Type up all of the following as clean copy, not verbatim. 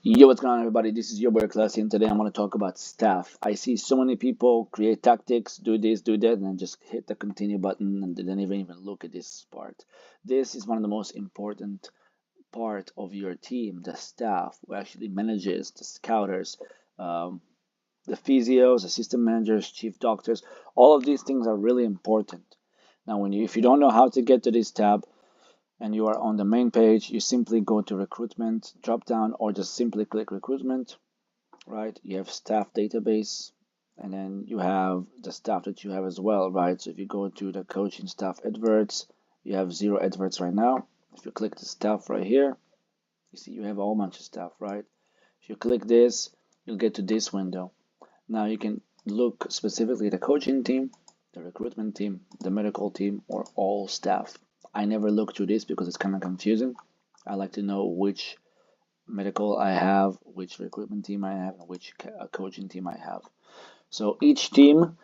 Yo, what's going on, everybody? This is your boy Classy, and today I'm going to talk about staff. I see so many people create tactics, do this, do that, and then just hit the continue button and they don't even look at this part. This is one of the most important part of your team, the staff, who actually manages the scouters, um, the physios, assistant managers, chief doctors. All of these things are really important. Now, if you don't know how to get to this tab, and you are on the main page, you simply go to recruitment drop down or just simply click recruitment, right? You have staff database, and then you have the staff that you have as well, right? So if you go to the coaching staff adverts, you have 0 adverts right now. If you click the staff right here, you see you have a whole bunch of stuff, right? If you click this, you'll get to this window. Now you can look specifically at the coaching team, the recruitment team, the medical team, or all staff. I never look through this because it's kind of confusing. I like to know which medical I have, which recruitment team I have, and which coaching team I have. So each team,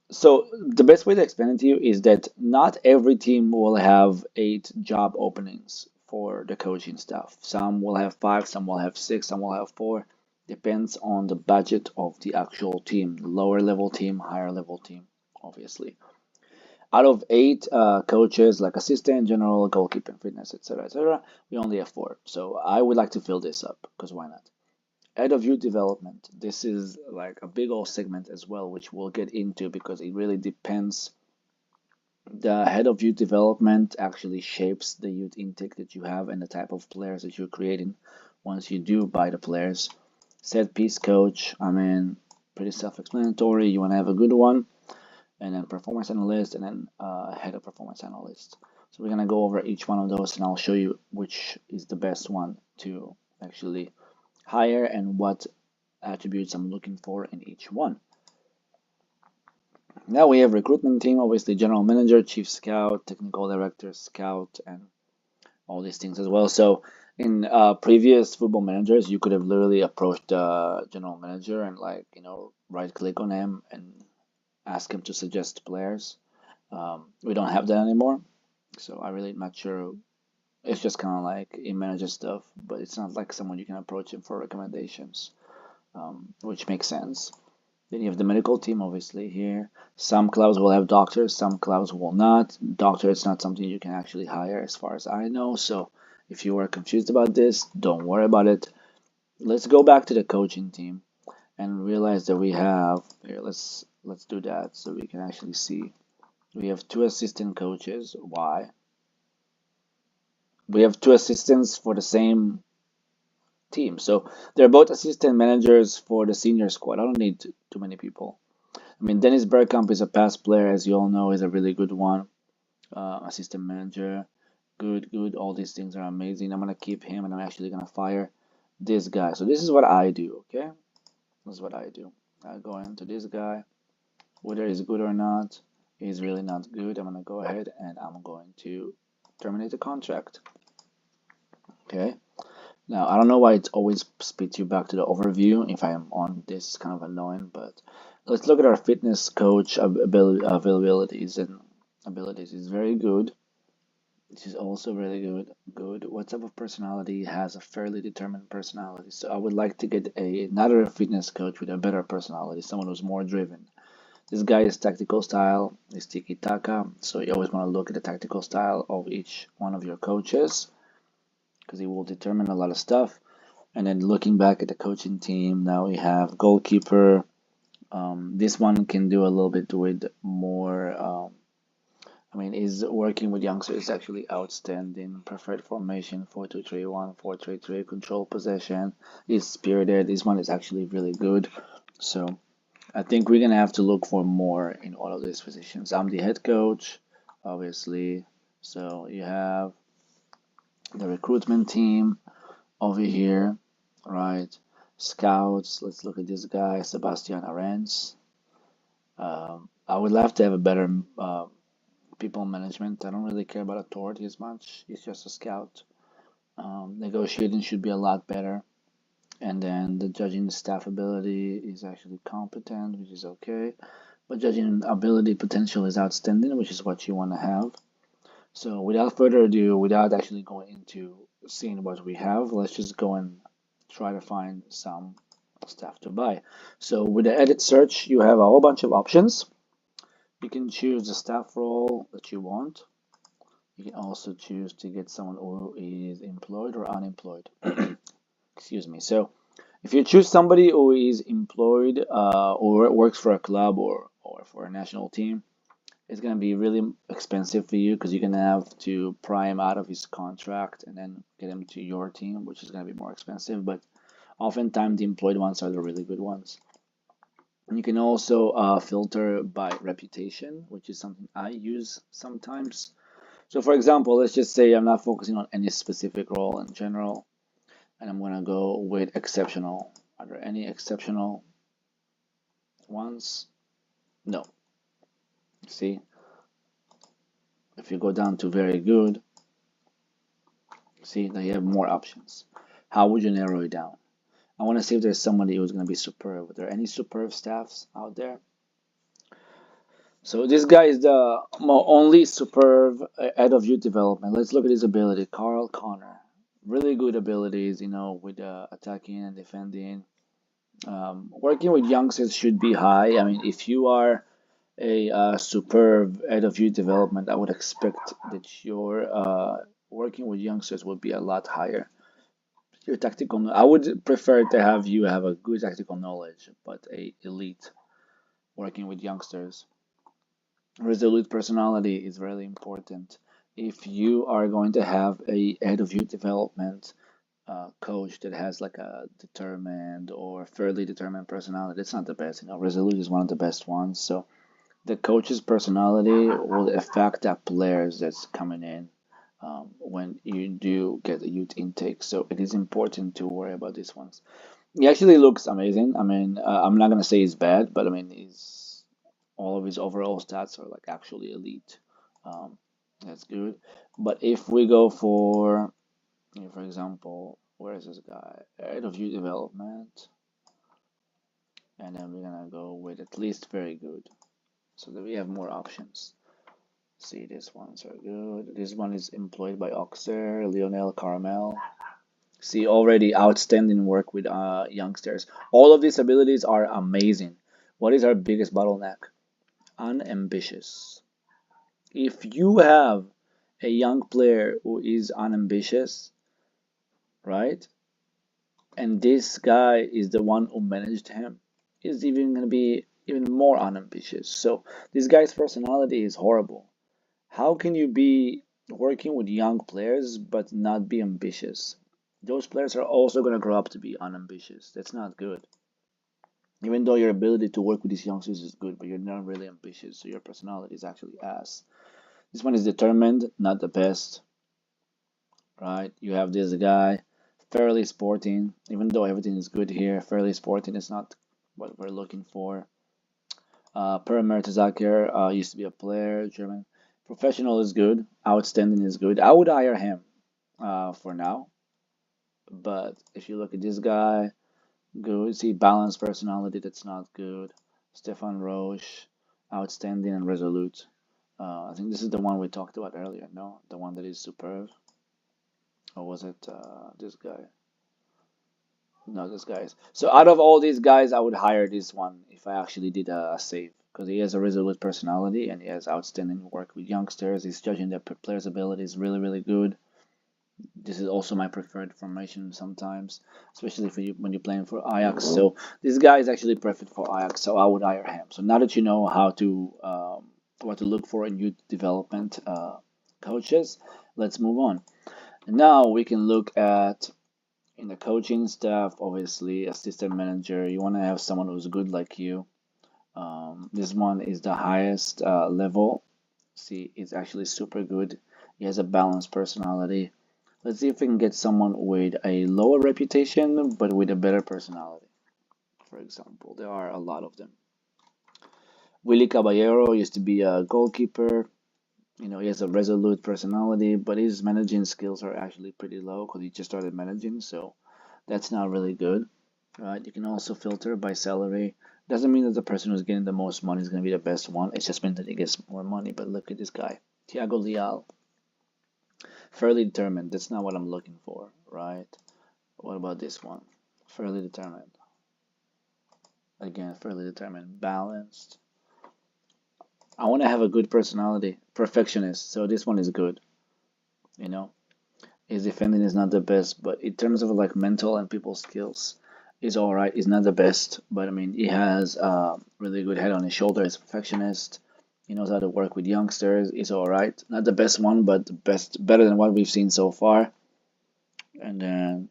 so the best way to explain it to you is that not every team will have 8 job openings for the coaching staff. Some will have 5, some will have 6, some will have 4. Depends on the budget of the actual team, lower level team, higher level team, obviously. Out of 8 coaches, like assistant, general, goalkeeper, fitness, etc., we only have 4. So I would like to fill this up because why not? Head of youth development. This is like a big old segment as well, which we'll get into because it really depends. The head of youth development actually shapes the youth intake that you have and the type of players that you're creating once you do buy the players. Set piece coach, I mean, pretty self-explanatory. You want to have a good one, and then performance analyst, and then head of performance analyst. So we're gonna go over each one of those, and I'll show you which is the best one to actually hire and what attributes I'm looking for in each one. Now we have recruitment team, obviously general manager, chief scout, technical director, scout, and all these things as well. So in previous football managers, you could have literally approached the general manager and right click on him and ask him to suggest players. We don't have that anymore, so I really not sure. It's just kind of like he manages stuff, but it's not like someone you can approach him for recommendations, which makes sense. Then you have the medical team, obviously, here. Some clubs will have doctors, some clubs will not. Doctor is not something you can actually hire, as far as I know. So if you are confused about this, don't worry about it. Let's go back to the coaching team and realize that we have here. Let's do that so we can actually see. We have 2 assistant coaches. Why? We have 2 assistants for the same team. So they're both assistant managers for the senior squad. I don't need too many people. I mean, Dennis Bergkamp is a past player, as you all know, is a really good one. Assistant manager, good, good. All these things are amazing. I'm gonna keep him, and I'm actually gonna fire this guy. So this is what I do. Okay, this is what I do. I go into this guy, whether he's good or not. He's really not good. I'm gonna go ahead and I'm going to terminate the contract. Okay. Now, I don't know why it always spits you back to the overview if I am on this. It's kind of annoying, but let's look at our fitness coach availabilities and abilities. It's very good. This is also really good. Good. What type of personality has a fairly determined personality? So I would like to get another fitness coach with a better personality, someone who's more driven. This guy is tactical style, is tiki taka. So you always want to look at the tactical style of each one of your coaches because it will determine a lot of stuff. And then looking back at the coaching team, now we have goalkeeper. This one can do a little bit with more. I mean, is working with youngsters is actually outstanding. Preferred formation 4-2-3-1, 4-3-3, control possession. Is spirited. This one is actually really good. So I think we're gonna have to look for more in all of these positions. I'm the head coach, obviously. So you have the recruitment team over here, right? Scouts, let's look at this guy, Sebastian Arens. I would love to have a better people management. I don't really care about authority as much. He's just a scout. Negotiating should be a lot better. And then the judging staff ability is actually competent, which is okay. But judging ability potential is outstanding, which is what you want to have. So without further ado, without actually going into seeing what we have, let's just go and try to find some staff to buy. So with the edit search, you have a whole bunch of options. You can choose the staff role that you want. You can also choose to get someone who is employed or unemployed. Excuse me. So if you choose somebody who is employed or works for a club or for a national team, it's going to be really expensive for you because you're going to have to pry him out of his contract and then get him to your team, which is going to be more expensive. But oftentimes the employed ones are the really good ones. And you can also filter by reputation, which is something I use sometimes. So for example, let's just say I'm not focusing on any specific role in general, and I'm going to go with exceptional. Are there any exceptional ones? No. See, if you go down to very good, see, now you have more options. How would you narrow it down? I want to see if there's somebody who's going to be superb. Are there any superb staffs out there? So this guy is the only superb head of youth development. Let's look at his ability. Carl Connor. Really good abilities, with attacking and defending. Working with youngsters should be high. I mean, if you are a superb head of youth development, I would expect that your working with youngsters would be a lot higher. Your tactical, I would prefer to have you have a good tactical knowledge, but a elite working with youngsters. Resolute personality is really important. If you are going to have a head of youth development coach that has like a determined or fairly determined personality, that's not the best. Resolute is one of the best ones. So the coach's personality will affect that players that's coming in when you do get a youth intake. So it is important to worry about these ones. He actually looks amazing. I mean, I'm not gonna say he's bad, but I mean, he's all of his overall stats are like actually elite. Um, that's good. But if we go for example, where is this guy? Head of youth development, and then we're gonna go with at least very good, so that we have more options. See, these ones are good. This one is employed by Oxer, Lionel Carmel. See, already outstanding work with youngsters. All of these abilities are amazing. What is our biggest bottleneck? Unambitious. If you have a young player who is unambitious, right, and this guy is the one who managed him, is even going to be even more unambitious. So this guy's personality is horrible. How can you be working with young players but not be ambitious? Those players are also going to grow up to be unambitious. That's not good. Even though your ability to work with these youngsters is good, but you're not really ambitious, so your personality is actually ass. This one is determined, not the best, right? You have this guy, fairly sporting, even though everything is good here, fairly sporting is not what we're looking for. Per Mertesacker used to be a player, German. Professional is good, outstanding is good. I would hire him for now, but if you look at this guy, good. See, balanced personality, that's not good. Stefan Roche, outstanding and resolute. I think this is the one we talked about earlier, no? The one that is superb. Or was it this guy? No, this guy is. So out of all these guys, I would hire this one if I actually did a save. Because he has a resolute personality and he has outstanding work with youngsters. He's judging their players' abilities really, really good. This is also my preferred formation sometimes, especially for you when you're playing for Ajax. So this guy is actually perfect for Ajax, so I would hire him. So now that you know how to what to look for in youth development coaches, let's move on. Now we can look at in the coaching staff, obviously assistant manager. You want to have someone who's good like you. This one is the highest level. See, it's actually super good. He has a balanced personality. Let's see if we can get someone with a lower reputation but with a better personality. For example, there are a lot of them. Willy Caballero used to be a goalkeeper. He has a resolute personality, but his managing skills are actually pretty low because he just started managing, so that's not really good. Right? You can also filter by salary. Doesn't mean that the person who's getting the most money is going to be the best one. It just means that he gets more money. But look at this guy, Thiago Leal. Fairly determined. That's not what I'm looking for, right? What about this one? Fairly determined. Again, fairly determined, balanced. I want to have a good personality, perfectionist. So this one is good. You know, his defending is not the best, but in terms of like mental and people skills, he's all right. He's not the best, but I mean, he has a really good head on his shoulder. He's a perfectionist. He knows how to work with youngsters. He's all right. Not the best one, but the best, better than what we've seen so far. And then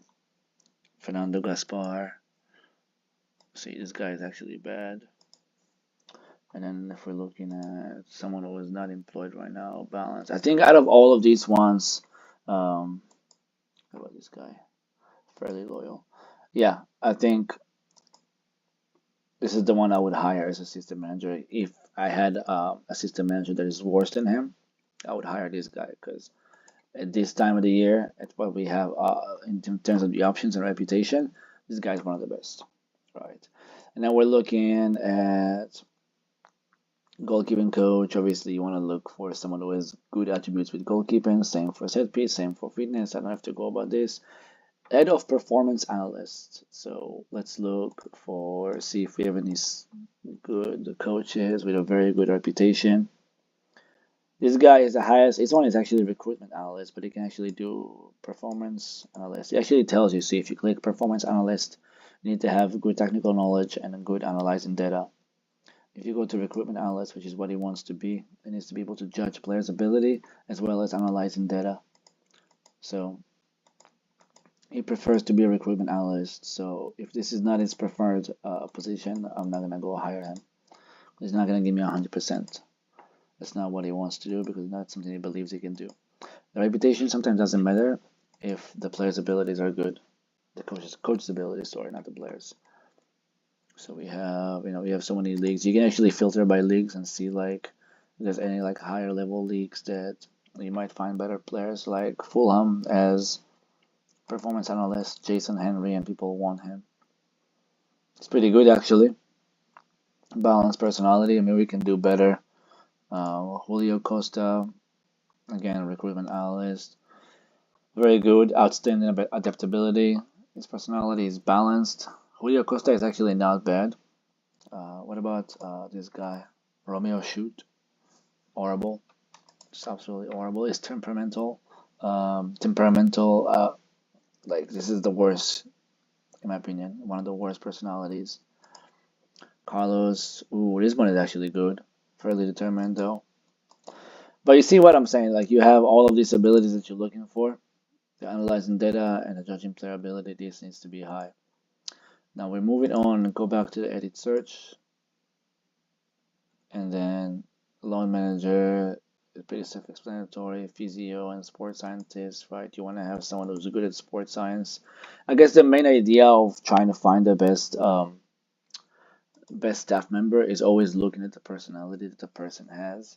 Fernando Gaspar. See, this guy is actually bad. And then if we're looking at someone who is not employed right now, balance. I think out of all of these ones, how about this guy? Fairly loyal. Yeah, I think this is the one I would hire as assistant manager. If I had a system manager that is worse than him, I would hire this guy because at this time of the year, at what we have in terms of the options and reputation, this guy is one of the best, right? And then we're looking at goalkeeping coach. Obviously, you want to look for someone who has good attributes with goalkeeping. Same for set piece, same for fitness. I don't have to go about this. Head of performance analyst. So let's look for see if we have any good coaches with a very good reputation. This guy is the highest. His one is actually recruitment analyst, but he can actually do performance analyst. It actually tells you. See, if you click performance analyst, you need to have good technical knowledge and good analyzing data. If you go to recruitment analyst, which is what he wants to be, he needs to be able to judge players' ability as well as analyzing data. So he prefers to be a recruitment analyst. So if this is not his preferred position, I'm not gonna go hire him. He's not gonna give me 100%. That's not what he wants to do because that's something he believes he can do. The reputation sometimes doesn't matter if the players' abilities are good. The coach's abilities, sorry, not the players. So we have so many leagues. You can actually filter by leagues and see like if there's any like higher level leagues that you might find better players like Fulham as performance analyst Jason Henry and people want him. It's pretty good actually. Balanced personality. I mean we can do better. Julio Costa, again recruitment analyst. Very good, outstanding adaptability. His personality is balanced. Julio Costa is actually not bad. What about this guy? Romeo Shoot. Horrible. Just absolutely horrible. He's temperamental. Temperamental. Like, this is the worst, in my opinion. One of the worst personalities. Carlos. Ooh, this one is actually good. Fairly determined, though. But you see what I'm saying? Like, you have all of these abilities that you're looking for. The analyzing data and the judging player ability. This needs to be high. Now we're moving on. Go back to the edit search. And then loan manager is pretty self-explanatory. Physio and sports scientist, right? You want to have someone who's good at sports science. I guess the main idea of trying to find the best staff member is always looking at the personality that the person has.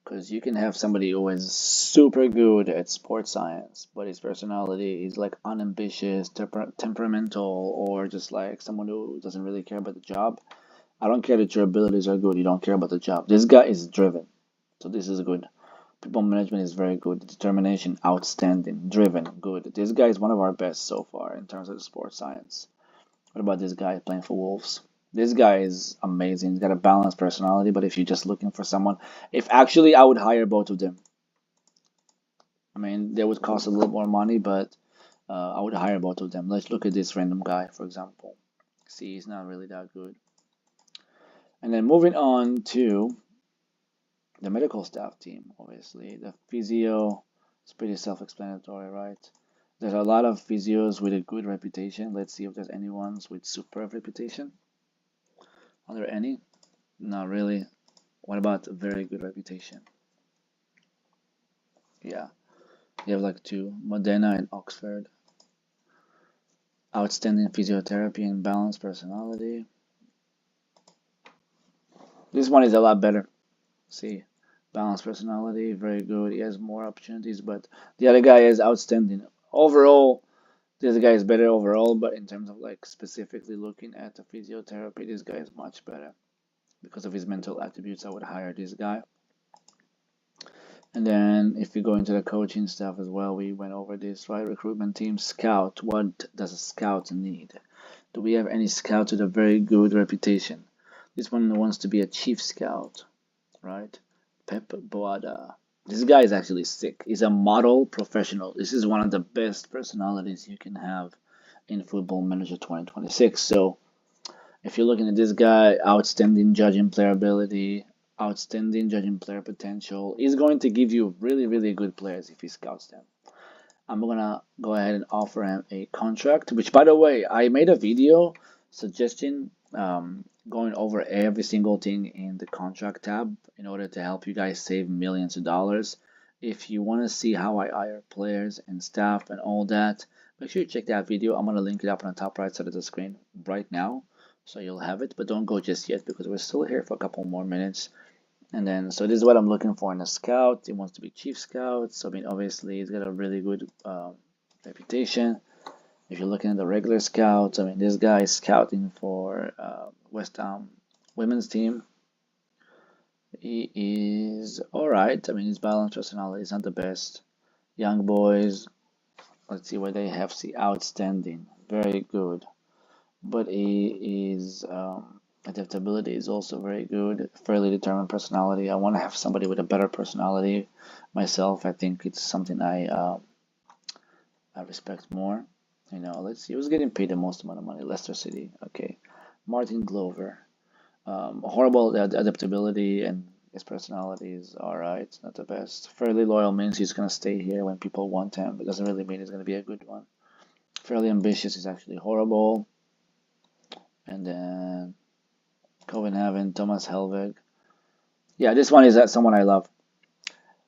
Because you can have somebody who is super good at sports science, but his personality is like unambitious, temperamental, or just like someone who doesn't really care about the job. I don't care that your abilities are good. You don't care about the job. This guy is driven. So this is good. People management is very good. Determination, outstanding. Driven, good. This guy is one of our best so far in terms of the sports science. What about this guy playing for Wolves? This guy is amazing. He's got a balanced personality, but if you're just looking for someone, if actually I would hire both of them. I mean, they would cost a little more money, but I would hire both of them. Let's look at this random guy, for example. See, he's not really that good. And then moving on to the medical staff team, obviously. The physio is pretty self-explanatory, right? There's a lot of physios with a good reputation. Let's see if there's any ones with superb reputation. Are there any? Not really. What about a very good reputation? Yeah, you have like two, Modena and Oxford. Outstanding physiotherapy and balanced personality. This one is a lot better. See, balanced personality, very good. He has more opportunities, but the other guy is outstanding. Overall, this guy is better overall, but in terms of like specifically looking at the physiotherapy, this guy is much better. Because of his mental attributes, I would hire this guy. And then if we go into the coaching stuff as well, we went over this, right? Recruitment team scout. What does a scout need? Do we have any scouts with a very good reputation? This one wants to be a chief scout, right? Pep Boada. This guy is actually sick. He's a model professional. This is one of the best personalities you can have in Football Manager 2026. So if you're looking at this guy, outstanding judging player ability, outstanding judging player potential, he's going to give you really, really good players if he scouts them. I'm gonna go ahead and offer him a contract, which by the way, I made a video suggesting going over every single thing in the contract tab in order to help you guys save millions of dollars. If you want to see how I hire players and staff and all that, make sure you check that video. I'm gonna link it up on the top right side of the screen right now, so you'll have it. But don't go just yet because we're still here for a couple more minutes. And then, so this is what I'm looking for in a scout. He wants to be chief scout. So, I mean, obviously, he's got a really good reputation. If you're looking at the regular scouts, I mean, this guy is scouting for West Ham women's team. He is all right. I mean, his balanced personality is not the best. Young boys, let's see what they have. See, outstanding, very good. But he is adaptability is also very good. Fairly determined personality. I want to have somebody with a better personality myself. I think it's something I respect more. You know, let's see. Who's getting paid the most amount of money? Leicester City. Okay, Martin Glover. Horrible adaptability and his personality is alright, not the best. Fairly loyal means he's gonna stay here when people want him. It doesn't really mean he's gonna be a good one. Fairly ambitious is actually horrible. And then Copenhagen, Thomas Helveg. Yeah, this one is someone I love.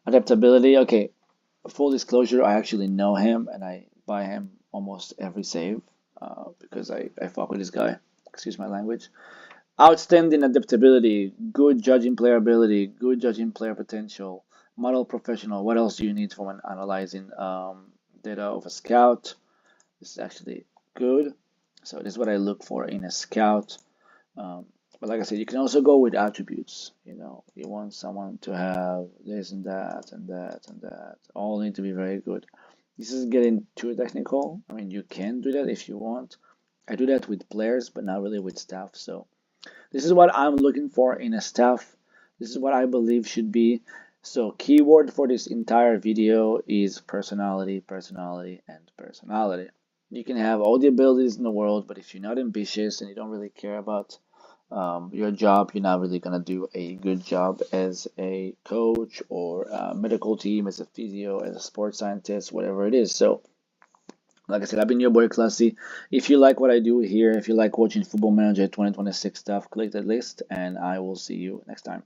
Adaptability. Okay, full disclosure, I actually know him and I buy him almost every save because I fuck with this guy. Excuse my language. Outstanding adaptability, good judging player ability, good judging player potential, model professional. What else do you need from an analyzing data of a scout? This is actually good. So this is what I look for in a scout. But like I said, you can also go with attributes. You know, you want someone to have this and that and that and that. All need to be very good. This is getting too technical. I mean, you can do that if you want. I do that with players, but not really with staff. So this is what I'm looking for in a staff. This is what I believe should be. So keyword for this entire video is personality, personality, and personality. You can have all the abilities in the world, but if you're not ambitious and you don't really care about your job, you're not really gonna do a good job as a coach or a medical team, as a physio, as a sports scientist, whatever it is. So, like I said, I've been your boy Classy. If you like what I do here, if you like watching Football Manager 2026 stuff, click that list, and I will see you next time.